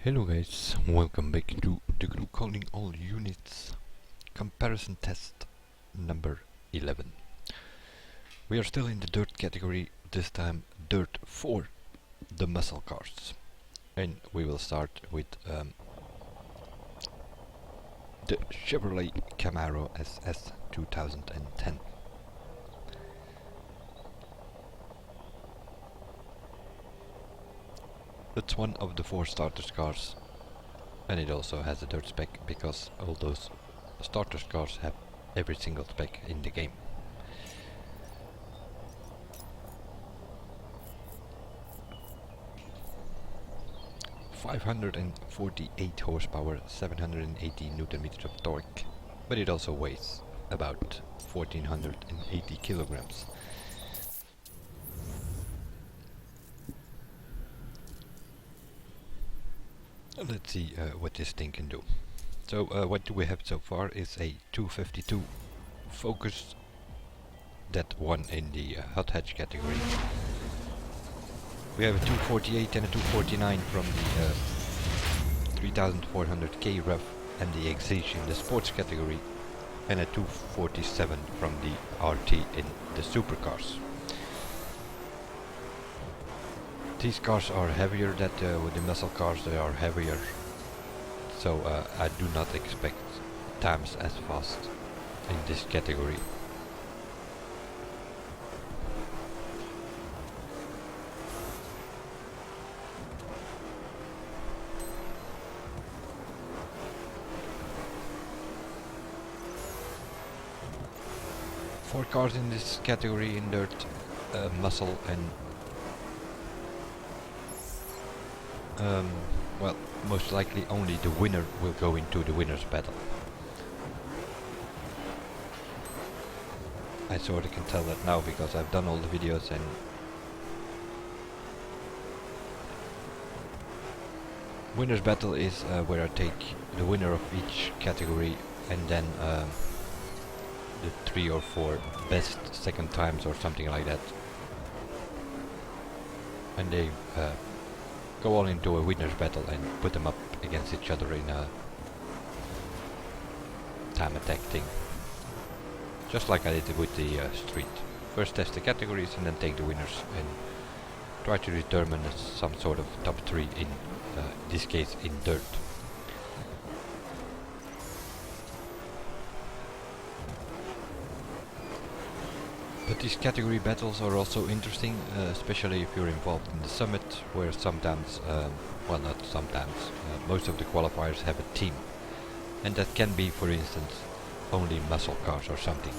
Hello guys, welcome back to the group calling all units comparison test number 11. We are still in the dirt category, this time dirt for the muscle cars. And we will start with the Chevrolet Camaro SS 2010. It's one of the 4 starters cars, and it also has a dirt spec because all those starters cars have every single spec in the game. .548 horsepower, 780 Newton meters of torque, but it also weighs about 1480 kilograms. Let's see what this thing can do. So what do we have so far is a 252 Focus, that one in the hot hatch category. We have a 248 and a 249 from the 3400K REV and the Exige in the sports category, and a 247 from the RT in the supercars. These cars are heavier than with the muscle cars, they are heavier, so I do not expect times as fast in this category. Four cars in this category in dirt, muscle and well, most likely only the winner will go into the winner's battle. I sort of can tell that now because I've done all the videos, and winner's battle is where I take the winner of each category and then the 3 or 4 best second times or something like that, and they go all into a winner's battle and put them up against each other in a time attack thing. Just like I did with the street. First test the categories and then take the winners and try to determine some sort of top 3 in this case in dirt. But these category battles are also interesting, especially if you're involved in the summit, where sometimes, well not sometimes, most of the qualifiers have a team. And that can be, for instance, only muscle cars or something.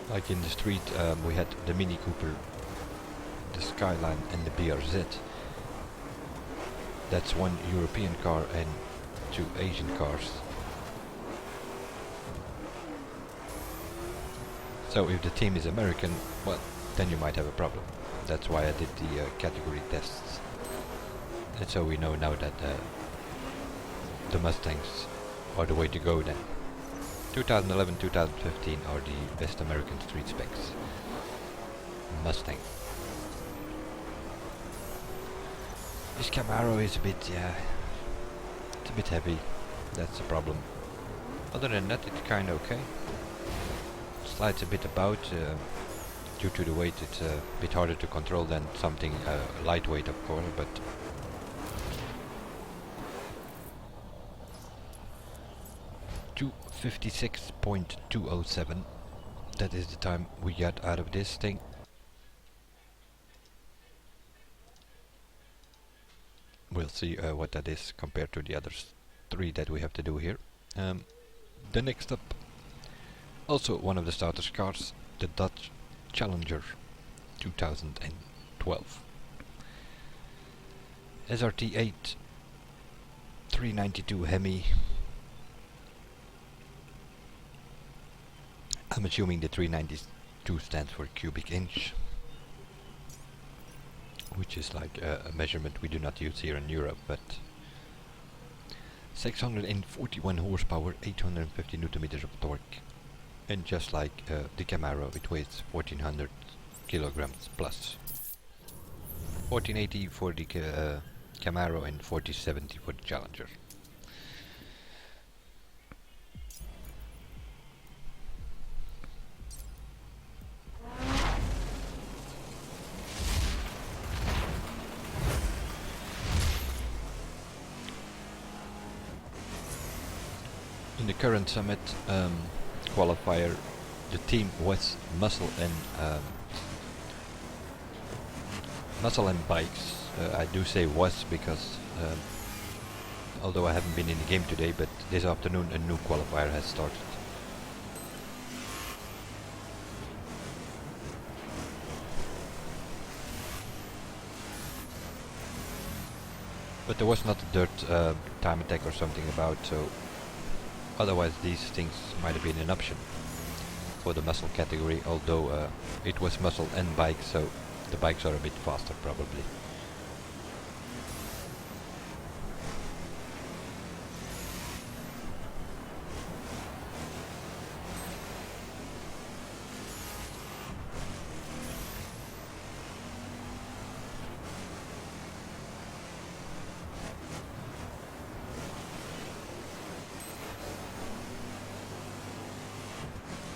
Like in the street, we had the Mini Cooper, the Skyline and the BRZ. That's one European car and 2 Asian cars. So if the team is American, well, then you might have a problem. That's why I did the category tests. And so we know now that the Mustangs are the way to go then. 2011, 2015 are the best American street specs. Mustang. This Camaro is a bit, yeah, it's a bit heavy. That's the problem. Other than that, it's kinda okay. Slides a bit about. Due to the weight, it's a bit harder to control than something lightweight, of course, but 56.207. That is the time we got out of this thing. We'll see what that is compared to the other 3 that we have to do here. The next up, also one of the starters cars, the Dodge Challenger 2012. SRT8 392 Hemi. I'm assuming the 392 stands for cubic inch, which is like a measurement we do not use here in Europe, but 641 horsepower, 850 newton meters of torque, and just like the Camaro, it weighs 1400 kilograms plus. 1480 for the Camaro and 4070 for the Challenger. In the current summit qualifier, the team was muscle and bikes. I do say was because although I haven't been in the game today, but this afternoon a new qualifier has started. But there was not a dirt time attack or something about, so otherwise these things might have been an option for the muscle category, although it was muscle and bike, so the bikes are a bit faster probably.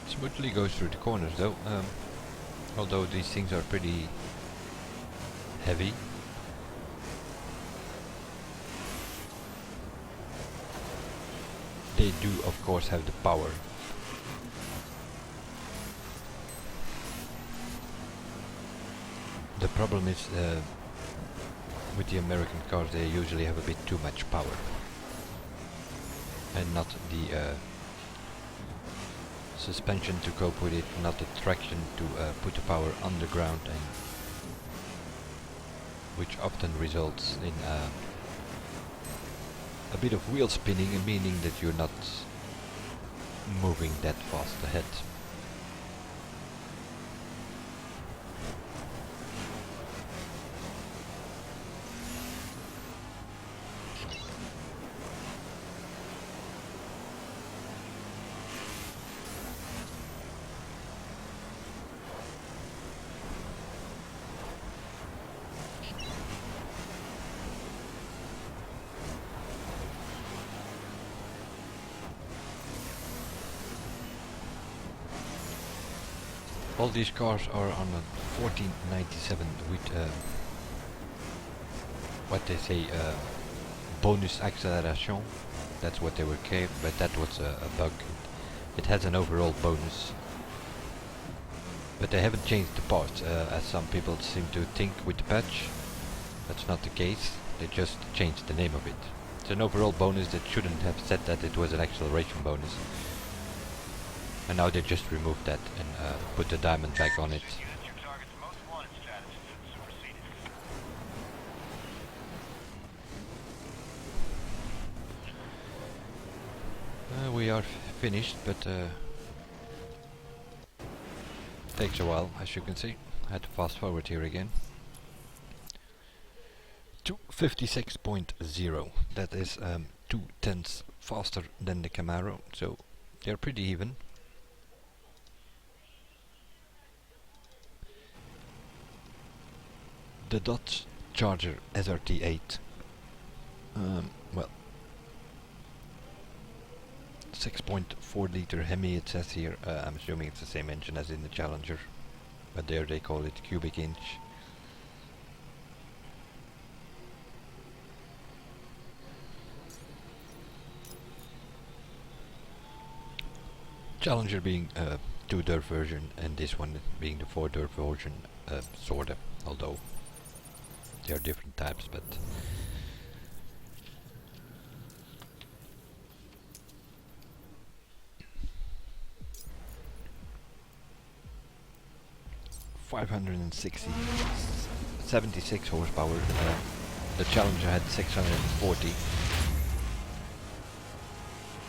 Smoothly goes through the corners though, although these things are pretty heavy. They do of course have the power. The problem is with the American cars, they usually have a bit too much power and not the suspension to cope with it, not the traction to put the power on the ground, and which often results in a bit of wheel spinning, meaning that you're not moving that fast ahead. All these cars are on a 1497 with what they say bonus acceleration. That's what they were called, but that was a bug. It has an overall bonus, but they haven't changed the parts as some people seem to think with the patch. That's not the case. They just changed the name of it. It's an overall bonus that shouldn't have said that it was an acceleration bonus. And now they just removed that and put the diamond back on it. We are finished, but takes a while, as you can see. I had to fast forward here again. 256.0. That is 2/10 faster than the Camaro, so they're pretty even. The Dodge Charger SRT8, well, 6.4 liter Hemi it says here. I'm assuming it's the same engine as in the Challenger, but there they call it cubic inch. Challenger being a 2-door version and this one being the 4-door version, sorta, although there are different types, but $576 horsepower. The Challenger had 640,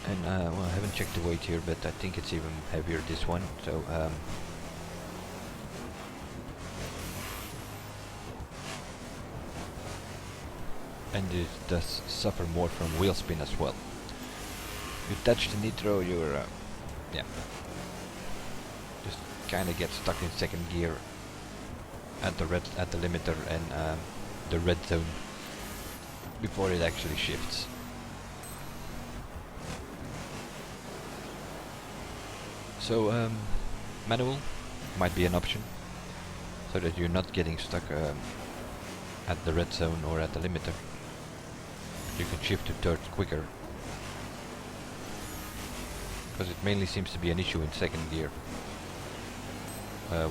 and well, I haven't checked the weight here, but I think it's even heavier, this one. So and it does suffer more from wheel spin as well. You touch the nitro, you're yeah, just kind of get stuck in second gear at the limiter and the red zone before it actually shifts. So manual might be an option, so that you're not getting stuck at the red zone or at the limiter. You can shift to third quicker, because it mainly seems to be an issue in second gear.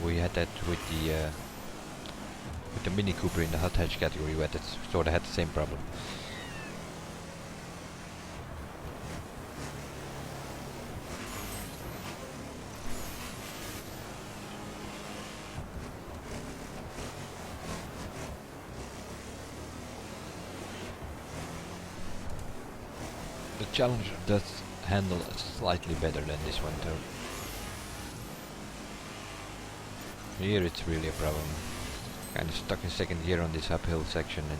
We had that with the Mini Cooper in the hot hatch category. We had sort of had the same problem. The Challenger does handle slightly better than this one though. Here it's really a problem. Kind of stuck in second gear on this uphill section and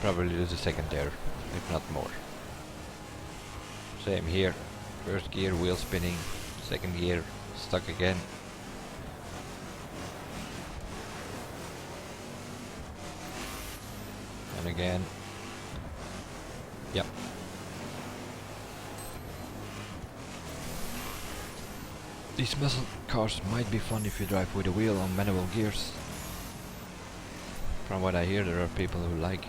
probably lose a second there, if not more. Same here. First gear, wheel spinning. Second gear, stuck again. And again. Yep. These muscle cars might be fun if you drive with a wheel on manual gears. From what I hear, there are people who like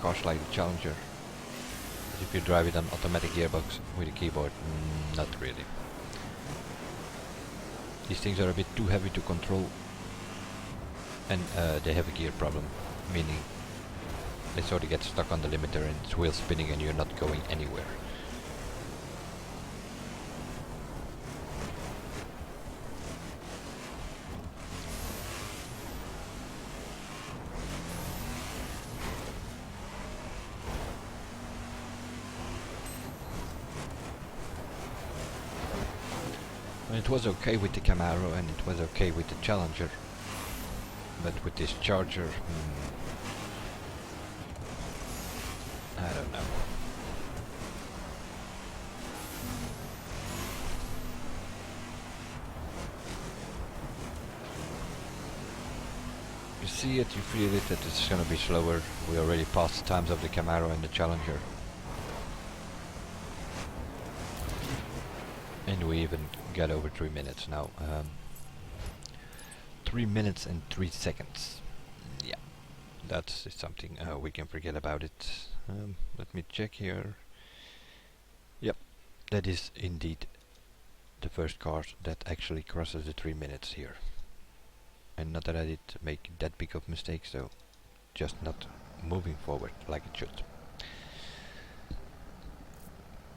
cars like the Challenger. But if you drive it on automatic gearbox with a keyboard, not really. These things are a bit too heavy to control, and they have a gear problem, meaning they sort of get stuck on the limiter and it's wheel spinning and you're not going anywhere. And it was okay with the Camaro and it was okay with the Challenger, but with this Charger, I don't know. You see it, you feel it, that it's gonna be slower. We already passed the times of the Camaro and the Challenger. And we even got over 3 minutes now. 3 minutes and 3 seconds. Yeah, that's something we can forget about it. Let me check here. Yep, that is indeed the first car that actually crosses the 3 minutes here. And not that I did make that big of mistake, so just not moving forward like it should.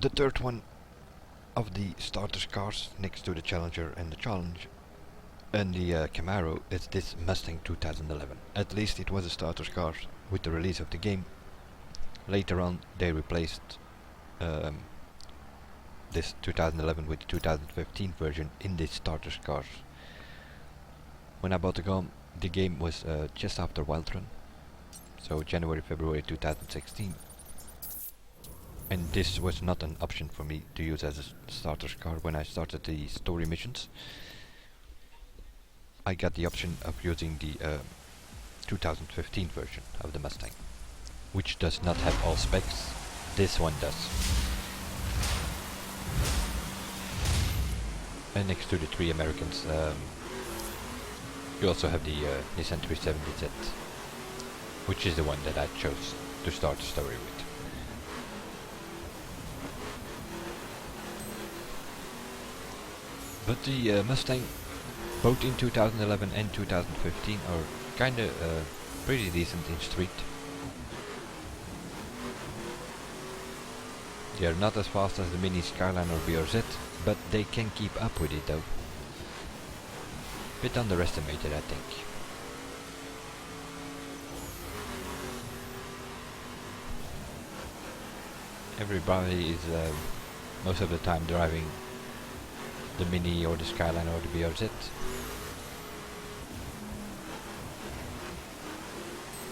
The third one of the starters cars next to the Challenger and the Camaro is this Mustang 2011. At least it was a starters car with the release of the game. Later on they replaced this 2011 with the 2015 version in this starters cars. When I bought the game was just after Wild Run, so January, February 2016. And this was not an option for me to use as a starter's car when I started the story missions. I got the option of using the 2015 version of the Mustang, which does not have all specs. This one does. And next to the three Americans, you also have the Nissan 370Z, which is the one that I chose to start the story with. But the Mustang, both in 2011 and 2015, are kinda pretty decent in street. They are not as fast as the Mini Skyline or BRZ, but they can keep up with it though. Bit underestimated, I think. Everybody is most of the time driving the Mini or the Skyline or the BRZ.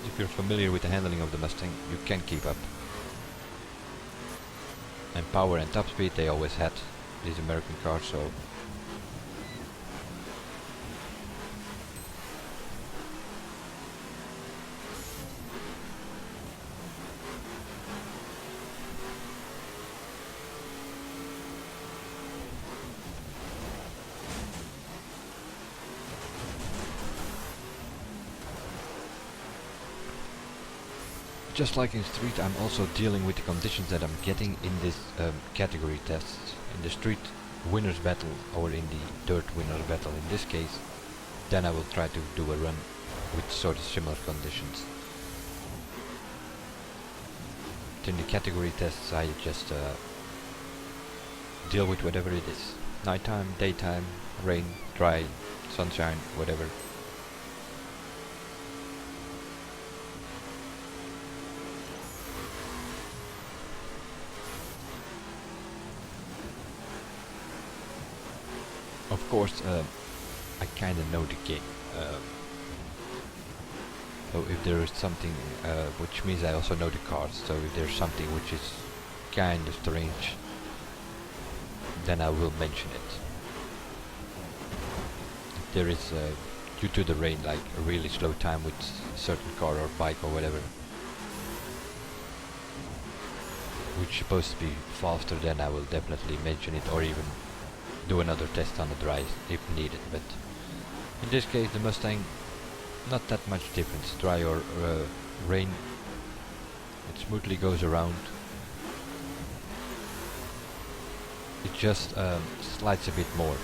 The if you're familiar with the handling of the Mustang, you can keep up. And power and top speed they always had, these American cars, so just like in street, I'm also dealing with the conditions that I'm getting in this category tests. In the street winners battle, or in the dirt winners battle in this case, then I will try to do a run with sort of similar conditions. In the category tests I just deal with whatever it is. Nighttime, daytime, rain, dry, sunshine, whatever. Of course, I kind of know the game. So if there is something, which means I also know the cars, so if there's something which is kind of strange, then I will mention it. If there is, due to the rain, like a really slow time with a certain car or bike or whatever, which is supposed to be faster, then I will definitely mention it, or even do another test on the dry if needed. But in this case the Mustang, not that much difference, dry or rain, it smoothly goes around. It just slides a bit more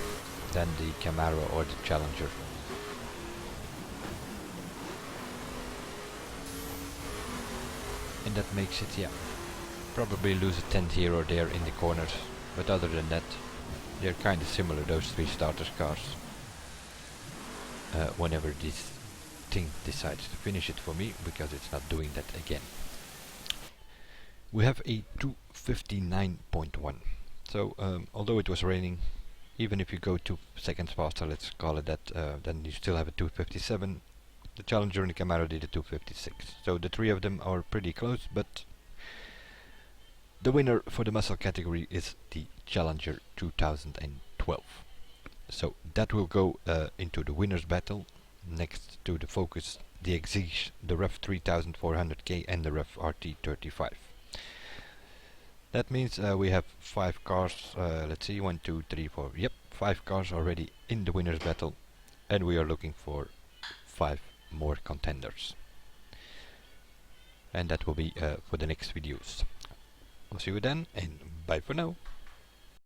than the Camaro or the Challenger. And that makes it, yeah, probably lose a tenth here or there in the corners, but other than that they're kind of similar, those three starters cars. Whenever this thing decides to finish it for me, because it's not doing that again. We have a 259.1. So although it was raining, even if you go 2 seconds faster, let's call it that, then you still have a 257. The Challenger and the Camaro did a 256. So the three of them are pretty close, but the winner for the muscle category is the Challenger 2012. So that will go into the winners battle next to the Focus, the Exige, the REV 3400K and the REV RT35. That means we have 5 cars, let's see, 1, 2, 3, 4, yep, 5 cars already in the winners battle, and we are looking for 5 more contenders. And that will be for the next videos. I'll see you then, and bye for now.